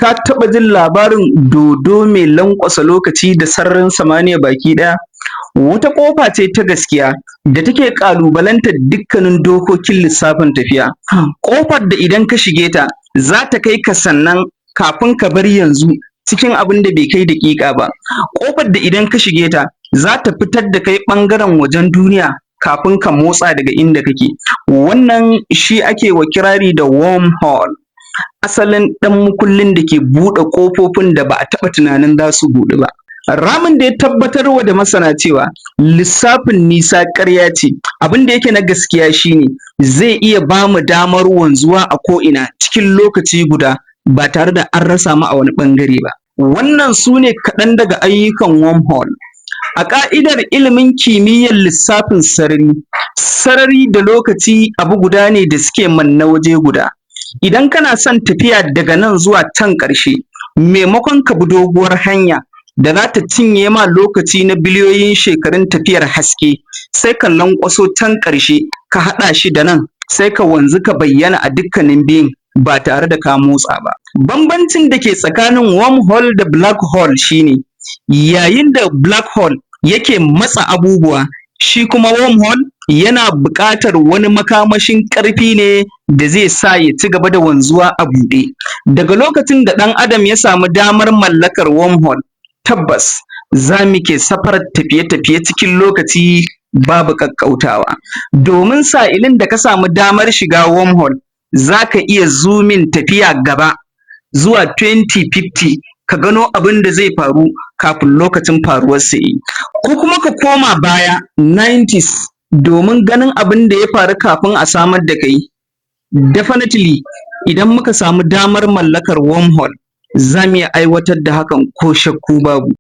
ka taɓa jin labarin dodo mai lanƙwasa lokaci da sararin samaniya baki ɗaya? Wata ƙofa ce ta gaskiya da take ƙalubalantar dukkanin dokokin lissafin tafiya. Ƙofar da idan ka shige ta za ta kai ka sannan kafin ka bar yanzu cikin abin da bai kai daƙiƙa ba. Ƙofar da idan ka shige ta za ta fitar da kai ɓangaren wajen duniya kafin ka motsa daga inda kake. Wannan shi ake wa kirari da wormhole. Asalin ɗan makullin da ke buɗe ƙofofin da ba a taɓa tunanin za su buɗu ba. Ramin da ya tabbatarwa da masana cewa lissafin nisa ƙarya ce, abin da yake na gaskiya shi ne zai iya ba mu damar wanzuwa a ko'ina cikin lokaci guda ba tare da an rasa mu a wani ɓangare ba. Wannan su ne kaɗan daga ayyukan wormhole. A ƙa'idar ilimin kimiyyar lissafin sarari, sarari da lokaci abu guda ne da suke manne waje guda. Idan kana son tafiya daga nan zuwa can ƙarshe, maimakon ka bi doguwar hanya da za ta cinye ma lokaci na biliyoyin shekarun tafiyar haske, sai ka lanƙwaso can ƙarshe ka haɗa shi da nan, sai ka wanzu ka bayyana a dukkanin biyun ba tare da ka motsa ba. Bambancin da ke tsakanin wormhole da black hole shi ne, yayin da black hole yake matsa abubuwa, shi kuma wormhole yana buƙatar wani makamashin ƙarfi ne da zai sa ya ci gaba da wanzuwa a buɗe. Daga lokacin da ɗan adam ya samu damar mallakar wormhole, tabbas za mu ke safarar tafiye-tafiye cikin lokaci babu ƙaƙƙautawa. Domin sa'ilin da ka samu damar shiga wormhole, za ka iya zooming tafiya gaba zuwa 2050 ka gano abin da zai faru kafin lokacin faruwarsa ya yi. Ko kuma ka koma baya 90s domin ganin abin da ya faru kafin a samar da kai. Definitely idan muka samu damar mallakar wormhole, za mu iya aiwatar da hakan ko shakku babu.